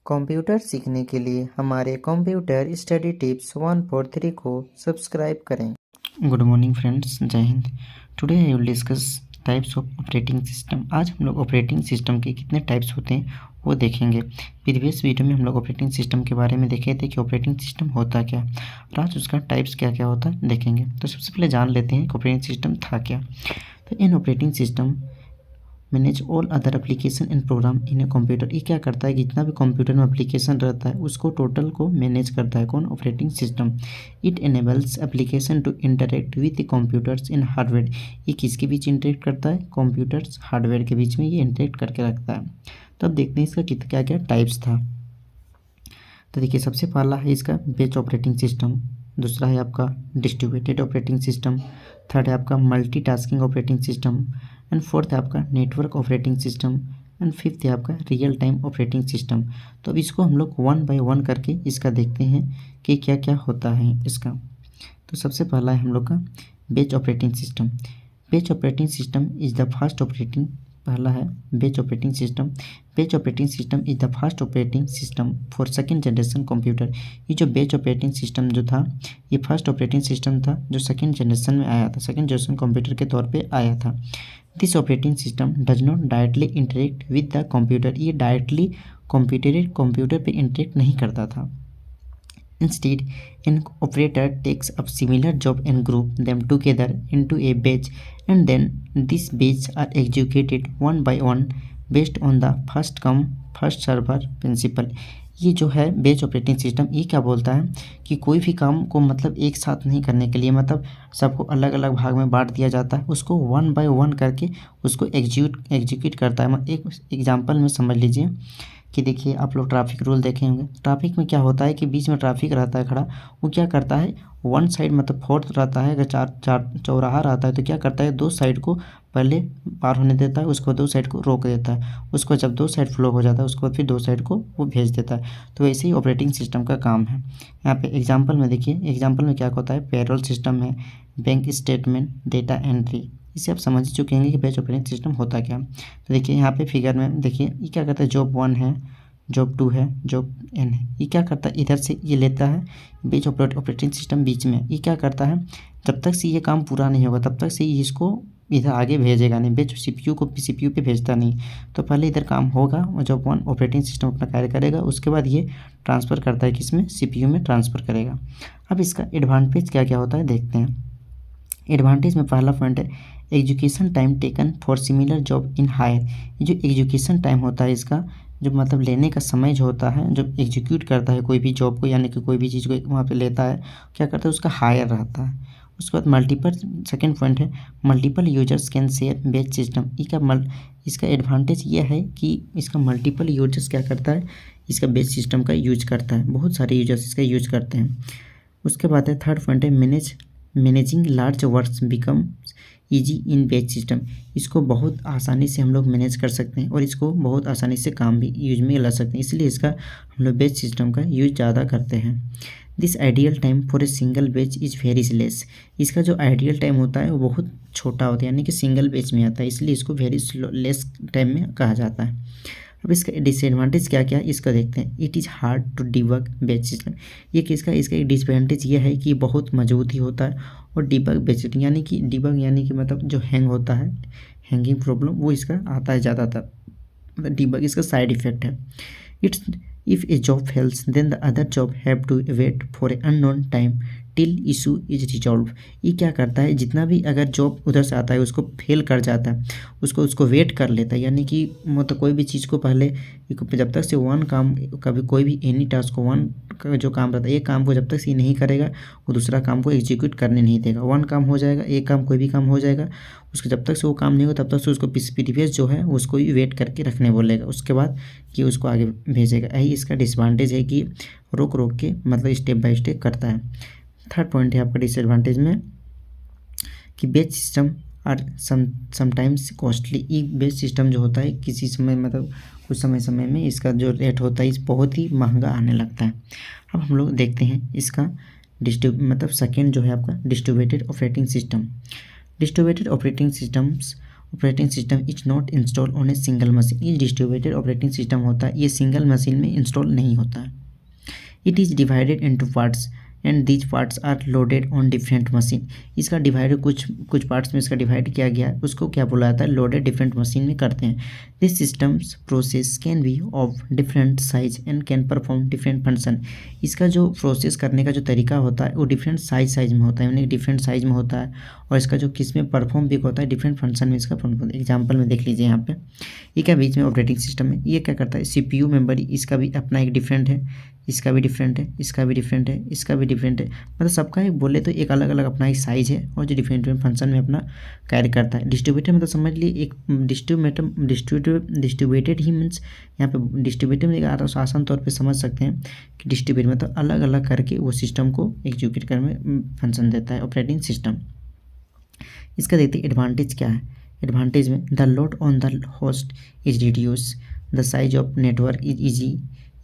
Computer सीखने के लिए हमारे कंप्यूटर स्टडी टिप्स 143 को सब्सक्राइब करें। गुड मॉर्निंग फ्रेंड्स, जय Hind. Today I will discuss types of operating system. आज हम लोग ऑपरेटिंग सिस्टम के कितने टाइप्स होते हैं वो देखेंगे। प्रीवियस वीडियो में हम लोग ऑपरेटिंग सिस्टम के बारे में देखे थे कि ऑपरेटिंग सिस्टम होता क्या, और आज उसका टाइप्स क्या क्या होता है देखेंगे। तो सबसे पहले जान लेते हैं कि ऑपरेटिंग सिस्टम था क्या। तो in operating system manage all other application in program in a computer. ये क्या करता है, जितना भी कंप्यूटर में एप्लीकेशन रहता है उसको टोटल को मैनेज करता है कौन, operating system. It enables application to interact with the computers in hardware. ये किसके बीच इंटरेक्ट करता है, कंप्यूटर्स हार्डवेयर के बीच में ये इंटरेक्ट करके रखता है। तो अब देखते हैं इसका क्या क्या टाइप्स था। तो देखिए, सबसे पहला है इसका बैच ऑपरेटिंग सिस्टम, दूसरा है आपका डिस्ट्रीब्यूटेड ऑपरेटिंग सिस्टम, थर्ड है आपका multitasking operating system, and fourth है आपका network operating system, and fifth है आपका रियल टाइम ऑपरेटिंग सिस्टम। तो अब इसको हम लोग वन बाय वन करके इसका देखते हैं कि क्या क्या होता है इसका। तो सबसे पहला है हम लोग का batch operating system. Batch operating system is the fast operating, पहला है batch operating system. Batch operating system is the fast operating system for second generation computer. ये जो बैच ऑपरेटिंग सिस्टम जो था, ये फर्स्ट ऑपरेटिंग सिस्टम था जो second generation में आया था, सेकेंड जनरेशन कंप्यूटर के तौर पे आया था। This operating system does not directly interact with the computer. ये डायरेक्टली कंप्यूटर पे इंटरेक्ट नहीं करता था। Instead, an operator takes up similar job and group them together into a batch, and then these batches are executed one by one based on the first come first server principle। ये जो है batch operating system, ये क्या बोलता है कि कोई भी काम को मतलब एक साथ नहीं करने के लिए, मतलब सबको अलग अलग भाग में बांट दिया जाता है, उसको वन बाय वन करके उसको एग्जीक्यूट करता है। एक एग्जांपल में समझ लीजिए कि देखिए, आप लोग ट्रैफिक रूल देखे होंगे। ट्रैफिक में क्या होता है कि बीच में ट्रैफिक रहता है खड़ा, वो क्या करता है, वन साइड मतलब फोर्थ रहता है, अगर चार चौराहा रहता है तो क्या करता है, दो साइड को पहले पार होने देता है, उसको दो साइड को रोक देता है, उसको जब दो साइड फ्लो हो जाता है उसके बाद फिर दो साइड को वो भेज देता है। तो वैसे ही ऑपरेटिंग सिस्टम का काम है। यहाँ पे एग्जाम्पल में देखिए, एग्जाम्पल में क्या होता है, पेरोल सिस्टम है, बैंक स्टेटमेंट, डेटा एंट्री। इसे आप समझ चुके हैं कि बैच ऑपरेटिंग सिस्टम होता क्या। तो देखिए यहाँ पे फिगर में देखिए, ये क्या करता है, जॉब 1 है, जॉब 2 है, जॉब n है। ये क्या करता है, इधर से ये लेता है, बैच ऑपरेटिंग सिस्टम बीच में। ये क्या करता है, जब तक से ये काम पूरा नहीं होगा तब तक से ये इसको इधर आगे भेजेगा नहीं, बैच सीपीयू को सीपीयू पे भेजता नहीं। तो पहले इधर काम होगा और जब वन ऑपरेटिंग सिस्टम अपना कार्य करेगा उसके बाद ये ट्रांसफ़र करता है किसमें, सीपीयू में ट्रांसफ़र करेगा। अब इसका एडवांटेज क्या क्या होता है देखते हैं। एडवांटेज में पहला पॉइंट है education time taken for similar job in higher. ये जो एजुकेशन टाइम होता है इसका, जो मतलब लेने का समय जो होता है, जब एग्जीक्यूट करता है कोई भी जॉब को, यानी कि कोई भी चीज़ को वहाँ पे लेता है, क्या करता है, उसका हायर रहता है। उसके बाद मल्टीपल, सेकेंड पॉइंट है multiple users can share batch system. इसका एडवांटेज ये है कि इसका मल्टीपल यूजर्स क्या करता है, इसका बैच सिस्टम का यूज करता है, बहुत सारे यूजर्स इसका यूज करते हैं। उसके बाद है थर्ड पॉइंट है managing large works become easy in batch system. इसको बहुत आसानी से हम लोग मैनेज कर सकते हैं और इसको बहुत आसानी से काम भी यूज में ला सकते हैं, इसलिए इसका हम लोग बैच सिस्टम का यूज ज़्यादा करते हैं। This ideal time for a single batch is very less. इसका जो आइडियल टाइम होता है वो बहुत छोटा होता है, यानी कि सिंगल बैच में आता है, इसलिए इसको वेरी लेस टाइम में कहा जाता है। अब इसका डिसएडवांटेज क्या क्या इसका देखते हैं। It is hard to debug batch system. ये किसका, इसका एक डिसएडवांटेज ये है कि बहुत मजबूत ही होता है, और डिबग बैच सिस्टम यानी कि डिबग यानी कि मतलब जो हैंग होता है, हैंगिंग प्रॉब्लम वो इसका आता है ज़्यादातर, मतलब डिबग इसका साइड इफेक्ट है। It's if a job fails then the other job have to wait for a unknown time till issue is resolve. ये क्या करता है, जितना भी अगर जॉब उधर से आता है उसको फेल कर जाता है, उसको वेट कर लेता है, यानी कि मतलब कोई भी चीज़ को पहले जब तक से वन काम, कभी कोई भी एनी टास्क को वन का जो काम रहता है, एक काम को जब तक से ये नहीं करेगा वो दूसरा काम को एग्जीक्यूट करने नहीं देगा। वन काम हो जाएगा, एक काम कोई भी काम हो जाएगा, उसको जब तक से वो काम नहीं होगा तब तक से उसको प्रीवियस जो है उसको ही वेट करके रखने बोलेगा, उसके बाद कि उसको आगे भेजेगा। यही इसका डिसएडवांटेज है कि रोक रोक के मतलब स्टेप बाय स्टेप करता है। थर्ड पॉइंट है आपका डिसएडवांटेज में कि batch system are sometimes costly. ये बैच सिस्टम जो होता है किसी समय मतलब कुछ समय में इसका जो रेट होता है इस बहुत ही महंगा आने लगता है। अब हम लोग देखते हैं इसका मतलब सेकेंड जो है आपका distributed operating system. Distributed operating systems operating system is not install on a single machine. ये डिस्ट्रीब्यूटेड ऑपरेटिंग सिस्टम होता है, ये सिंगल मशीन में इंस्टॉल नहीं होता है। It is divided into parts and these parts are loaded on different machine. इसका divide कुछ पार्ट्स में इसका डिवाइड किया गया है, उसको क्या बोला जाता है, लोडेड डिफरेंट मशीन में करते हैं। This systems process can be of different size and can perform different function. इसका जो प्रोसेस करने का जो तरीका होता है वो डिफरेंट साइज में होता है, यानी डिफरेंट साइज में होता है, और इसका जो किस में परफॉर्म भी होता है, डिफरेंट फंक्शन में इसका परफॉर्म। एग्जाम्पल में देख लीजिए यहाँ पे, ये क्या बीच में ऑपरेटिंग सिस्टम है, ये क्या करता है, CPU मेमोरी, इसका भी अपना एक डिफरेंट है, इसका भी डिफरेंट है, इसका भी डिफरेंट है, इसका भी डिफरेंट है, मतलब सबका एक बोले तो एक अलग अलग अपना एक साइज है और जो डिफरेंट डिफरेंट फंक्शन में अपना कार्य करता है। डिस्ट्रीब्यूटर मतलब समझ लिए एक डिस्ट्रीब्यूटेड ही मीन्स, यहाँ पे डिस्ट्रीब्यूटर में आसान तौर पे समझ सकते हैं कि डिस्ट्रीब्यूट मतलब अलग अलग करके वो सिस्टम को एग्जीक्यूट करने में फंक्शन देता है ऑपरेटिंग सिस्टम। इसका देखते हैं एडवांटेज क्या है। एडवांटेज में the load on the host is reduce, the size of network is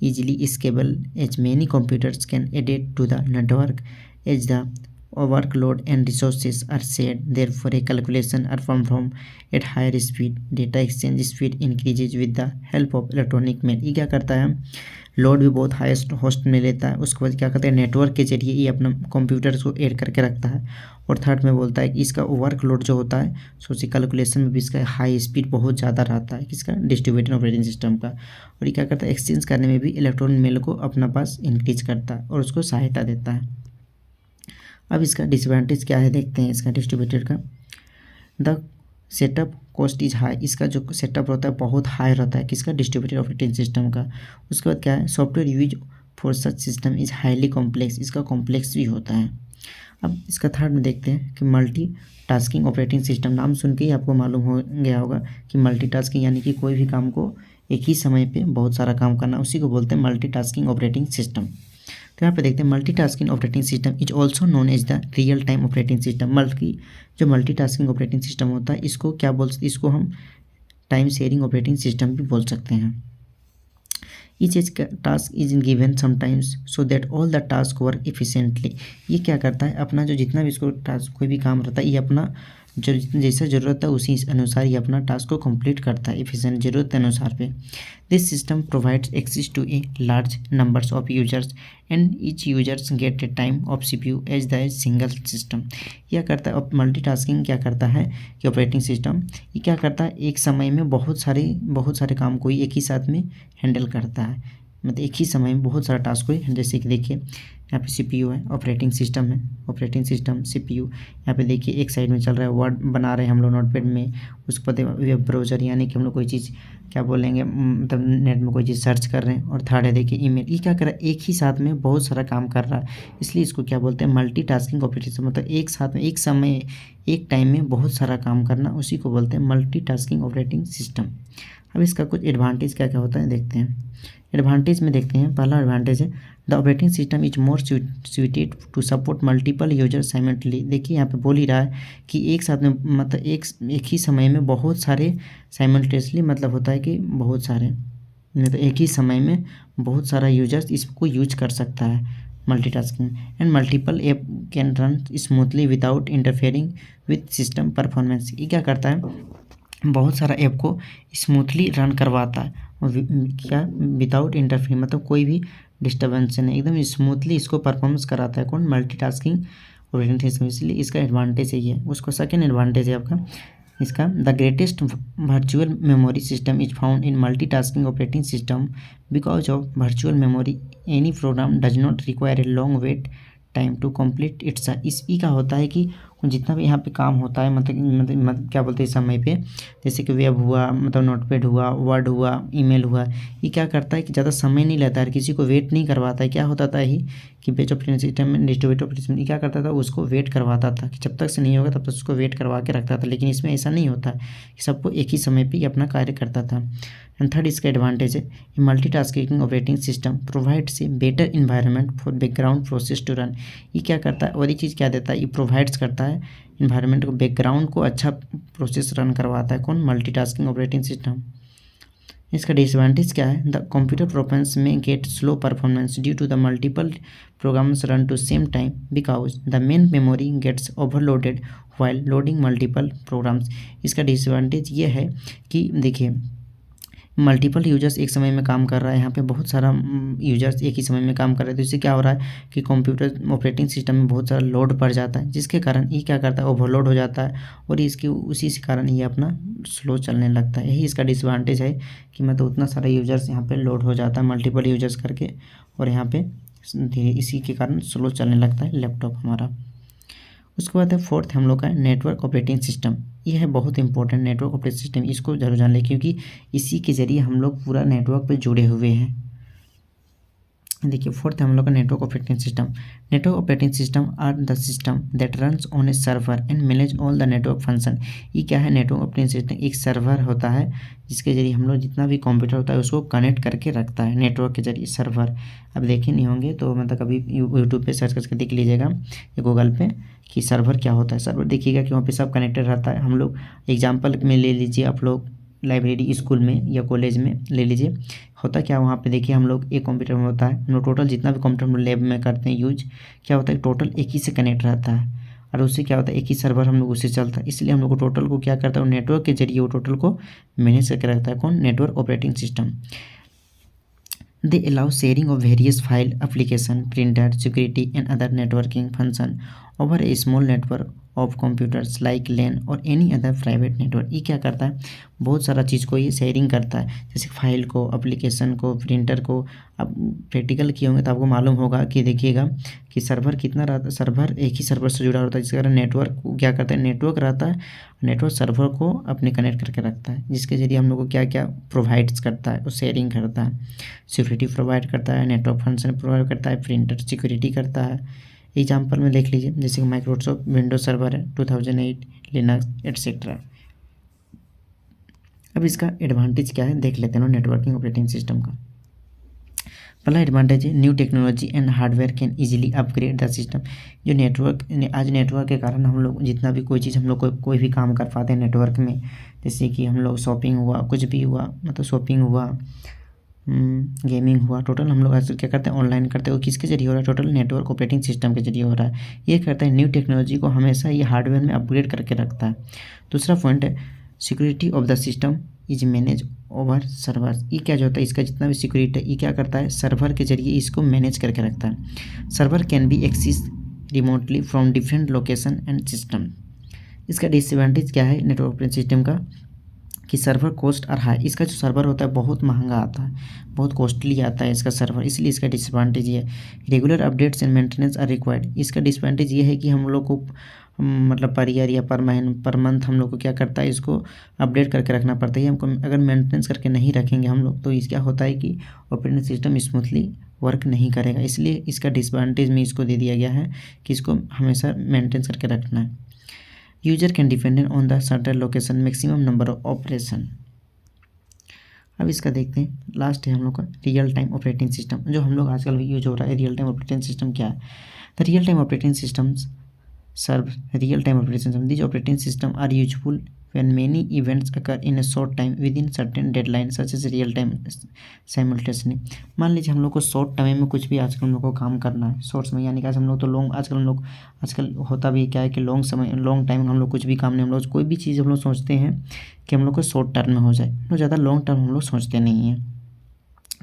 easily scalable as many computers can add to the network as the workload and resources are shared. Therefore, a calculation are performed at higher speed. Data exchange speed increases with the help of electronic mail. ये क्या करता है, load भी बहुत highest host में लेता है, उसके बाद क्या करता है, नेटवर्क के जरिए ये अपना कंप्यूटर को ऐड करके रखता है। और थर्ड में बोलता है कि इसका वर्कलोड जो होता है सोचिए कैलकुलेशन में भी इसका हाई स्पीड बहुत ज़्यादा रहता है, किसका, डिस्ट्रीब्यूटेड ऑपरेटिंग सिस्टम का। और ये क्या करता है, एक्सचेंज करने में भी इलेक्ट्रॉनिक मेल को अपना पास इंक्रीज करता है और उसको सहायता देता है। अब इसका डिसएडवांटेज क्या है देखते हैं इसका डिस्ट्रीब्यूटेड का। The setup cost is high, इसका जो सेटअप रहता है बहुत हाई रहता है, किसका, डिस्ट्रीब्यूटेड ऑपरेटिंग सिस्टम का। उसके बाद क्या है, software use for such system is highly complex, इसका कॉम्प्लेक्स भी होता है। अब इसका थर्ड में देखते हैं कि मल्टी टास्किंग ऑपरेटिंग सिस्टम। नाम सुन के ही आपको मालूम हो गया होगा कि मल्टी टास्किंग यानी कि कोई भी काम को एक ही समय पे बहुत सारा काम करना, उसी को बोलते हैं मल्टी टास्किंग ऑपरेटिंग सिस्टम। तो यहाँ पे देखते हैं multi tasking operating system is also known as the real time operating system. जो मल्टी टास्किंग ऑपरेटिंग सिस्टम होता है इसको क्या बोलते, इसको हम टाइम शेयरिंग ऑपरेटिंग सिस्टम भी बोल सकते हैं। Each task is given sometimes so that all the tasks work efficiently। ये क्या करता है, अपना जो जितना भी इसको टास्क कोई भी काम रहता है ये अपना जो जैसा ज़रूरत है उसी अनुसार ये अपना टास्क को कंप्लीट करता है एफिशिएंट ज़रूरत अनुसार पे। This system provides access to a large numbers of users and each users get a time of CPU as the single system. यह करता है, अब मल्टीटास्किंग क्या करता है कि ऑपरेटिंग सिस्टम ये क्या करता है, एक समय में बहुत सारे काम को एक ही साथ में हैंडल करता है, मतलब एक ही समय में बहुत सारा टास्क को। जैसे कि देखिए यहाँ पे CPU है, ऑपरेटिंग सिस्टम है, ऑपरेटिंग सिस्टम CPU। यहाँ पे देखिए एक साइड में चल रहा है वर्ड बना रहे हैं हम लोग नोटपैड में, उसके बाद वेब ब्राउज़र यानी कि हम लोग कोई चीज़ क्या बोलेंगे, मतलब नेट में कोई चीज़ सर्च कर रहे हैं। और थर्ड है देखिए ईमेल, ये क्या कर रहा है, एक ही साथ में बहुत सारा काम कर रहा है, इसलिए इसको क्या बोलते हैं, मल्टीटास्किंग ऑपरेटिंग सिस्टम। मतलब एक साथ में एक समय एक टाइम में बहुत सारा काम करना, उसी को बोलते हैं मल्टीटास्किंग ऑपरेटिंग सिस्टम। अब इसका कुछ एडवांटेज क्या क्या होता है देखते हैं। एडवांटेज में देखते हैं, पहला एडवांटेज है the operating system is more suited to support multiple user simultaneously. देखिए यहाँ पे बोल ही रहा है कि एक साथ में मतलब एक ही समय में बहुत सारे साइमल्टेनियसली, मतलब होता है कि बहुत सारे मतलब एक ही समय में बहुत सारा यूजर्स इसको यूज कर सकता है, multitasking. And multiple app can run smoothly without interfering with system performance. ये क्या करता है, बहुत सारा ऐप को स्मूथली रन करवाता है और क्या, विदाउट इंटरफेयर मतलब कोई भी डिस्टर्बेंस नहीं, एकदम स्मूथली इसको परफॉर्मेंस कराता है कौन, मल्टीटास्किंग ऑपरेटिंग सिस्टम, इसलिए इसका एडवांटेज है ये। उसको सेकेंड एडवांटेज है आपका इसका, the greatest virtual memory system is found in multitasking operating system because of virtual memory any program does not require a long wait time to complete its. इस का होता है कि जितना भी यहाँ पे काम होता है मतलब क्या बोलते हैं इस समय पे, जैसे कि वेब हुआ, मतलब नोटपैड हुआ, वर्ड हुआ, ईमेल हुआ, ये क्या करता है कि ज़्यादा समय नहीं लेता है, किसी को वेट नहीं करवाता है। क्या होता था ही कि बैच ऑपरेटिंग सिस्टम में डिस्ट्रीब्यूटेड ऑपरेटिंग सिस्टम क्या करता था, उसको वेट करवाता था कि जब तक से नहीं होगा तब तक उसको वेट करवा के रखता था। लेकिन इसमें ऐसा नहीं होता कि सबको एक ही समय पर अपना कार्य करता था। एंड थर्ड इसका एडवांटेज है multitasking operating system provides a better environment for background process to run. ये क्या करता है, और ये चीज़ क्या देता है, ये प्रोवाइड्स करता है इन्वायरमेंट को, बैकग्राउंड को अच्छा प्रोसेस रन करवाता है कौन, मल्टीटास्किंग ऑपरेटिंग सिस्टम। इसका डिसएडवांटेज क्या है, द कंप्यूटर प्रोग्राम्स में get slow performance due to the multiple programs run to same time because the main memory gets overloaded while loading multiple programs. इसका disadvantage ये है कि देखिए मल्टीपल यूजर्स एक समय में काम कर रहा है, यहाँ पे बहुत सारा यूजर्स एक ही समय में काम कर रहे हैं, तो इससे क्या हो रहा है कि कंप्यूटर ऑपरेटिंग सिस्टम में बहुत सारा लोड पड़ जाता है, जिसके कारण ये क्या करता है ओवरलोड हो जाता है और इसकी उसी से कारण ये अपना स्लो चलने लगता है। यही इसका डिसएडवांटेज है कि मतलब उतना सारा यूजर्स यहाँ पे लोड हो जाता है मल्टीपल यूजर्स करके, और यहाँ पे धीरे इसी के कारण स्लो चलने लगता है लैपटॉप हमारा। उसके बाद है फोर्थ हम लोग का नेटवर्क ऑपरेटिंग सिस्टम। यह है बहुत इंपॉर्टेंट नेटवर्क ऑपरेटिंग सिस्टम, इसको जरूर जान लें क्योंकि इसी के ज़रिए हम लोग पूरा नेटवर्क पे जुड़े हुए हैं। देखिए फोर्थ हम लोग का network operating system. Network operating system are the system that runs on a server and manage all the network function. ये क्या है, नेटवर्क ऑपरेटिंग सिस्टम एक सर्वर होता है जिसके जरिए हम लोग जितना भी कंप्यूटर होता है उसको कनेक्ट करके रखता है नेटवर्क के जरिए। सर्वर अब देखे नहीं होंगे तो मतलब कभी यूट्यूब पे सर्च करके देख लीजिएगा या गूगल पे कि सर्वर क्या होता है। सर्वर देखिएगा कि वहाँ पे सब कनेक्टेड रहता है। हम लोग एग्जाम्पल में ले लीजिए, आप लोग लाइब्रेरी स्कूल में या कॉलेज में ले लीजिए, होता क्या वहाँ पे देखिए हम लोग एक कंप्यूटर में होता है, हम लोग टोटल जितना भी कंप्यूटर हम लोग लैब में करते हैं यूज, क्या होता है टोटल एक ही से कनेक्ट रहता है और उससे क्या होता है एक ही सर्वर हम लोग उससे चलता है। इसलिए हम लोग को टोटल को क्या करता है नेटवर्क के जरिए वो टोटल को मैनेज करके रखता है। कौन, network operating system. They allow sharing of various file, application, printer, security and other networking function over a small network of computers like LAN और any other private network। ये क्या करता है, बहुत सारा चीज़ को ये शेयरिंग करता है, जैसे फाइल को, एप्लीकेशन को, प्रिंटर को। अब प्रैक्टिकल किए होंगे तो आपको मालूम होगा कि देखिएगा कि सर्वर कितना रहता है, सर्वर एक ही सर्वर से जुड़ा होता है, जिसके कारण नेटवर्क क्या करता है, नेटवर्क रहता है, नेटवर्क सर्वर को अपने कनेक्ट करके रखता है, जिसके जरिए हम लोग को क्या क्या प्रोवाइड्स करता है, वो शेयरिंग करता है, सिक्योरिटी प्रोवाइड करता है, नेटवर्क फंक्शन प्रोवाइड करता है, प्रिंटर सिक्योरिटी करता है। एग्जाम्पल में देख लीजिए जैसे कि माइक्रोसॉफ्ट विंडोज सर्वर है 2008, लिनक्स एटसेट्रा। अब इसका एडवांटेज क्या है देख लेते हैं नेटवर्किंग ऑपरेटिंग सिस्टम का। पहला एडवांटेज है new technology and hardware can easily upgrade the system. जो नेटवर्क, आज नेटवर्क के कारण हम लोग जितना भी कोई चीज़ हम लोग कोई भी काम कर पाते हैं नेटवर्क में, जैसे कि हम लोग शॉपिंग हुआ, कुछ भी हुआ, मतलब शॉपिंग हुआ, गेमिंग हुआ, टोटल हम लोग आज क्या करते हैं ऑनलाइन करते हैं। वो किसके जरिए हो रहा है, टोटल नेटवर्क ऑपरेटिंग सिस्टम के जरिए हो रहा है। ये करता है न्यू टेक्नोलॉजी को हमेशा ये हार्डवेयर में अपग्रेड करके रखता है। दूसरा पॉइंट है security of the system is manage over server. ये क्या जो होता है, इसका जितना भी सिक्योरिटी है ये क्या करता है, सर्वर के जरिए इसको मैनेज करके रखता है। Server can be access remotely from different location and system. इसका डिसएडवांटेज क्या है नेटवर्क ऑपरेटिंग सिस्टम का कि सर्वर कॉस्ट और हाई, इसका जो सर्वर होता है बहुत महंगा आता है, बहुत कॉस्टली आता है इसका सर्वर, इसलिए इसका डिसएडवांटेज ये है। Regular updates and maintenance are required. इसका डिसएडवांटेज ये है कि हम लोग को मतलब पर ईयर या पर मंथ हम लोग को क्या करता है, इसको अपडेट करके रखना पड़ता है। हमको अगर मेंटेनेंस करके नहीं रखेंगे हम लोग तो इस क्या होता है कि ऑपरेटिंग सिस्टम स्मूथली वर्क नहीं करेगा। इसलिए इसका डिसएडवांटेज में इसको दे दिया गया है कि इसको हमेशा मेंटेन करके रखना है। User can dependent on the certain location maximum number of operation. अब इसका देखते हैं, लास्ट है हम लोग का रियल टाइम ऑपरेटिंग सिस्टम, जो हम लोग आजकल यूज हो रहा है। रियल टाइम ऑपरेटिंग सिस्टम क्या है, the real time operating systems serve real-time operating system. These operating systems are useful when many events occur in a short time within certain deadlines such as real-time simultaneously। मान लीजिए हम लोग को short time में कुछ भी आजकल हम लोग को काम करना है, शॉर्ट्स में, यानी कि आज हम लोग तो लॉन्ग, आजकल होता भी क्या है कि लॉन्ग टाइम हम लोग कुछ भी काम नहीं, हम लोग कोई भी चीज़ हम लोग सोचते हैं कि हम लोग को शॉर्ट टर्म में हो जाए, तो ज़्यादा लॉन्ग टर्म हम लोग सोचते नहीं हैं।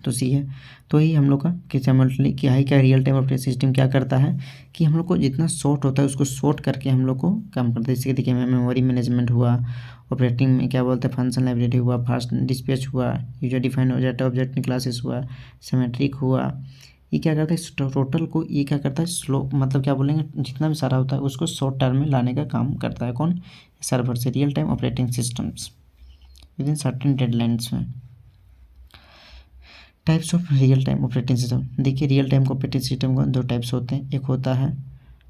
तो सी है, तो ही हम लोग का कि सिमिलरली क्या है, क्या रियल टाइम ऑपरेटिंग सिस्टम क्या करता है कि हम लोग को जितना शॉर्ट होता है उसको शॉर्ट करके हम लोग को काम करता है। जैसे देखिए मेमोरी मैनेजमेंट हुआ, ऑपरेटिंग में क्या बोलते हैं फंक्शन लाइब्रेरी हुआ, फास्ट डिस्पैच हुआ, यूजर डिफाइंड ऑब्जेक्ट क्लासेस हुआ, सिमेट्रिक हुआ। ये क्या करता है टोटल को, ये क्या करता है स्लो, मतलब क्या बोलेंगे जितना भी सारा होता है उसको शॉर्ट टर्म में लाने का काम करता है। कौन, सर्वर से। Real time operating systems within certain deadlines में। Types of real time operating system. देखिए रियल टाइम ऑपरेटिंग सिस्टम को दो टाइप्स होते हैं, एक होता है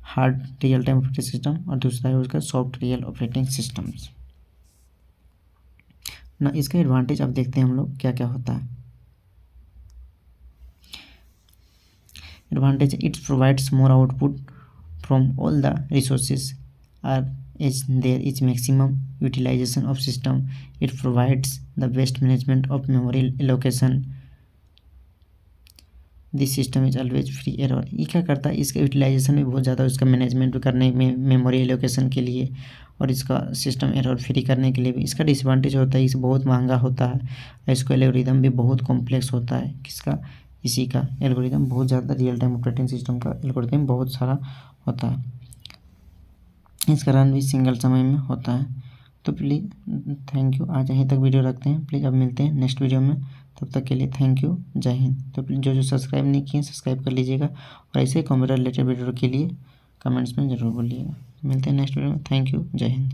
hard real time operating system और दूसरा है उसका सॉफ्ट रियल ऑपरेटिंग सिस्टम्स ना। इसका एडवांटेज अब देखते हैं हम लोग क्या क्या होता है। Advantage, it provides more output from all the resources are as there is maximum utilization of system. It provides the best management of memory allocation, this system is always free error. ये क्या करता है, इसका utilisation भी बहुत ज़्यादा, इसका management भी करने में, मेमोरी एलोकेशन के लिए और इसका सिस्टम एरर फ्री करने के लिए भी। इसका डिसएडवांटेज होता है, इसे बहुत महंगा होता है, इसका एल्गोरिदम भी बहुत कॉम्प्लेक्स होता है। किसका, इसी का एल्गोरिदम बहुत ज़्यादा, रियल टाइम ऑपरेटिंग सिस्टम का एल्गोरिदम बहुत सारा होता है। इसका रन भी सिंगल समय में होता है। तो प्लीज़ थैंक यू, आज यहीं तक वीडियो रखते हैं। प्लीज़ अब मिलते हैं नेक्स्ट वीडियो में, तब तक के लिए थैंक यू, जय हिंद। तो प्लीज़ जो सब्सक्राइब नहीं किए सब्सक्राइब कर लीजिएगा और ऐसे ही कंप्यूटर रिलेटेड वीडियो के लिए कमेंट्स में ज़रूर बोलिएगा। मिलते हैं नेक्स्ट वीडियो में, थैंक यू, जय हिंद।